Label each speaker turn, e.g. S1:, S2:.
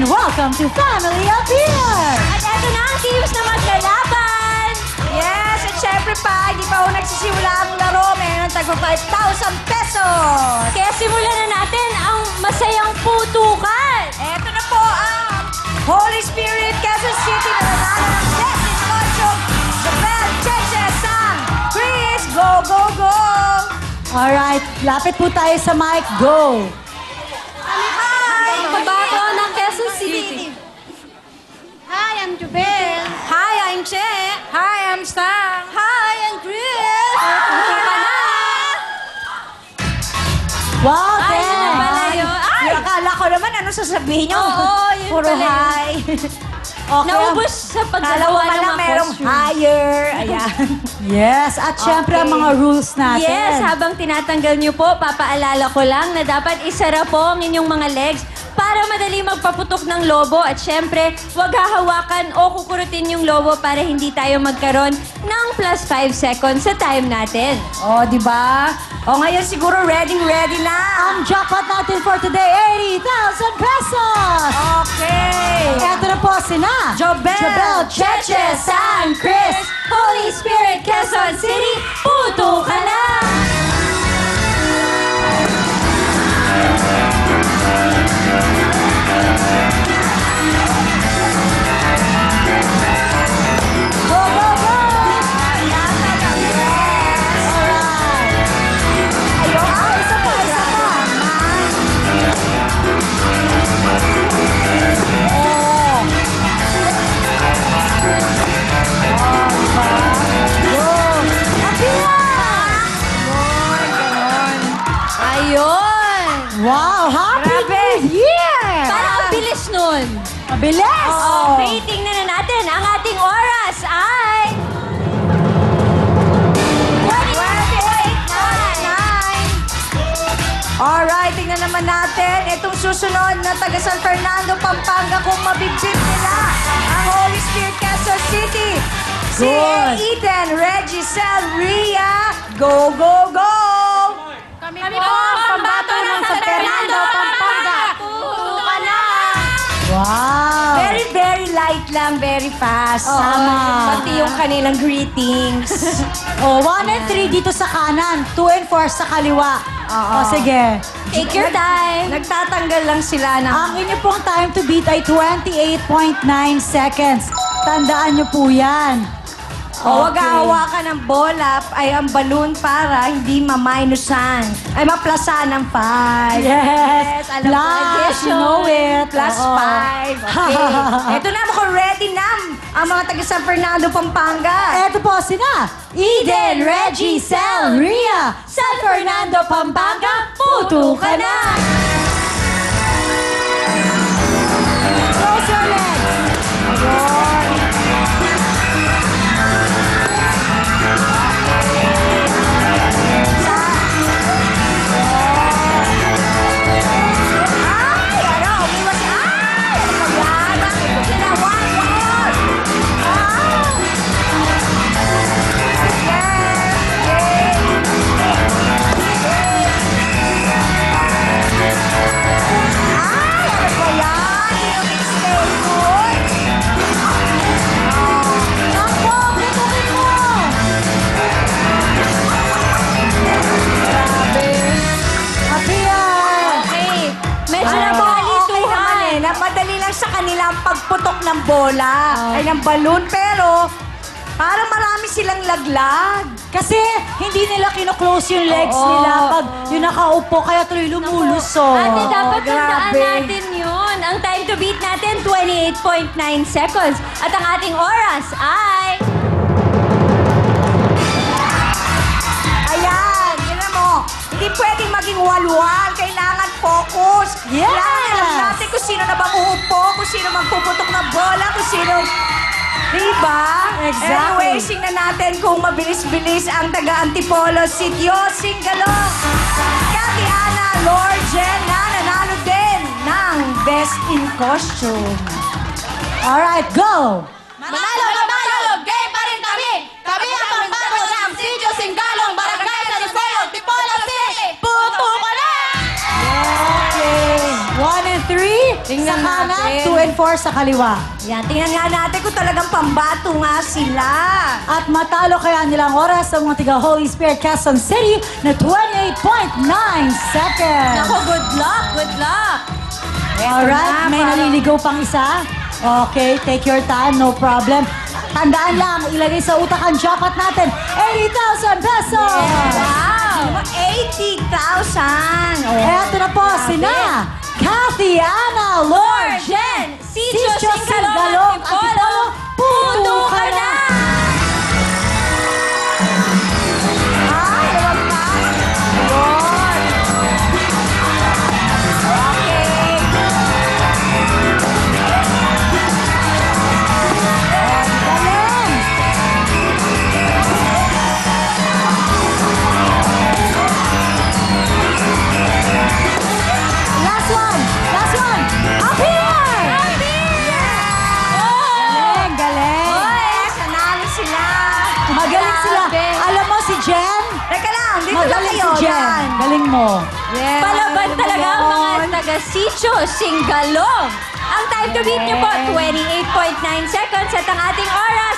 S1: and welcome to Family Appear!
S2: At eto na ang teams na maglalaban!
S3: Yes, at syempre pa, hindi pa ako nagsisimula ang laro. Meron tagpo 5,000 pesos.
S2: Kaya simulan na natin ang masayang putukan!
S3: Eto na po ang Holy Spirit Quezon City na nanalo ng Best in Costume. Jabel, Cheche, Sang, Chris, go, go, go!
S1: Alright, lapit po tayo sa mic. Go!
S3: Hi!
S2: Pagbato ng Quezon City.
S4: Hi, I'm Jubel.
S3: Hi, I'm Che. Hi, I'm Sang. Hi, I'm Chris.
S1: Wow,
S2: Ay, yun na pala
S1: Ben!
S2: yun. Ay!
S3: Yung akala ko naman, ano sasabihin nyo?
S2: Oo, yun
S3: Puro
S2: pala yun.
S3: hi.
S1: Okay.
S2: Naubos sa
S3: Kala ko
S2: paggagawa ng
S3: pala
S2: mga
S3: merong
S2: costume.
S3: higher. Ayan.
S1: Yes, at syempre ang mga rules natin.
S2: Yes, habang tinatanggal niyo po, papaalala ko lang na dapat isara po ang inyong mga legs para madali magpaputok ng lobo. At syempre, huwag hahawakan o kukurutin yung lobo para hindi tayo magkaroon ng plus 5 seconds sa time natin.
S3: O, di ba? O, ngayon siguro ready na.
S1: Ang jackpot natin for today, 80,000 pesos!
S3: Okay.
S1: Eto na po sina
S3: Jobel,
S1: Cheche, San, Chris,
S2: Holy Spirit, Quezon City, puto ka na!
S1: Go, go, go! Alright. Isa pa, isa pa.
S2: Ayun!
S1: Wow, happy
S3: Grabe.
S1: New Year!
S2: Parang ang bilis nun.
S1: Mabilis!
S2: Okay, tingnan na natin. Ang ating oras ay...
S3: 28.9. Alright, tingnan naman natin. Itong susunod na taga San Fernando, Pampanga, kung mabibig nila ang Holy Spirit Quezon City. Si
S1: Good.
S3: Eden, Reggie, Sel, Rhea, go, go, go!
S4: Kami
S2: Kami
S4: po
S2: po
S4: ang
S2: ang
S4: pambato ng San Fernando, Pampanga.
S2: Puto ka na!
S1: Wow!
S3: Very, very light lang, very fast.
S1: Tama.
S3: Pati yung kanilang greetings.
S1: Oh, 1 and 3 dito sa kanan, 2 and 4 sa kaliwa.
S3: Oo.
S1: O sige.
S2: Take your time.
S3: Nagtatanggal lang sila ng...
S1: Ang inyo pong time to beat ay 28.9 seconds. Tandaan nyo po yan.
S3: O, wag
S1: Okay.
S3: hawakan ng bola ay ang balloon para hindi ma-minusan. Ay, maplasan ng 5.
S1: Yes.
S3: alam ko.
S1: Plus,
S3: Addition.
S1: you know it.
S3: Plus
S1: Oo.
S3: 5. Okay. Ito na, mukhang ready na ang mga taga San Fernando, Pampanga.
S1: Eto po sina Eden, Reggie, Sel, Rhea, San Fernando, Pampanga, puto ka na! Close your legs.
S3: Ay, ano, umiwas. Ay, ano ba yan? Bakit ko ginawa yun? Ay, ano ba yan? Yung stay good.
S1: Takbo, putukin mo! Appear!
S2: Okay. Medyo
S3: Okay
S2: nabalituhan.
S3: naman eh. Madali lang sa kanila ang pagputok ng bola. Ay, ng balloon. Pero, parang marami silang laglag.
S1: Kasi hindi nila kino-close yung legs
S3: Oo.
S1: nila pag yung nakaupo, kaya tuloy lumulusot.
S2: Ate, dapat tandaan
S3: grabe.
S2: natin yun. Ang time to beat natin, 28.9 seconds. At ang ating oras ay...
S3: Ayan, yun mo. Hindi pwedeng maging walwal. Kailangan focus.
S1: Yes!
S3: Kailangan alam natin kung sino na bang uupo, kung sino magpuputok ng bola, kung sino... Diba?
S1: Exactly.
S3: Anyway, tingnan natin kung mabilis-bilis ang taga-Antipolo, Sitio, Singalong, Katiana, Lord Jen na nanalo din ng Best in Costume.
S1: Alright, go!
S4: Manalo na manalo, game pa rin kami. Kami ang pambato ng Sitio Singalong, Barangay San Isidro, Tipolo City. Puto ka na!
S1: Okay. 1 and 3.
S3: Tingnan
S1: sa kanan,
S3: natin.
S1: 2 and 4 sa kaliwa.
S3: Yan, tingnan nga natin kung talagang pambato nga sila.
S1: At matalo kaya nilang oras sa mga tiga Holy Spirit Quezon City na 28.9 seconds.
S2: Nako, good luck, good luck.
S1: Alright, may naliligaw pang isa. Okay, take your time, no problem. Tandaan lang, ilagay sa utak ang jackpot natin, 80,000 pesos!
S3: Wow! 80,000!
S1: Eto na po, sina Kathy, Ana, Lord,
S2: Jen,
S1: Sicho
S2: Sicho
S1: Singalong,
S2: Antipolo,
S1: puto ka na!
S3: Ay, lumagpas. Yun. Okay.
S1: Galing! Last one! Last one! Up here! Galing, galing!
S3: Oy, sanalo sila.
S1: Magaling sila.
S3: Grabe.
S1: Alam mo si Jen?
S3: Teka lang, dito lang
S1: Magaling
S3: kayo.
S1: si Jen.
S3: Yan.
S1: Galing mo.
S3: Yeah,
S2: Palaban
S3: alam mo
S2: talaga ang mga
S3: yun.
S2: taga Sicho, Singalong. Ang time to beat nyo po, 28.9 seconds at ang ating oras,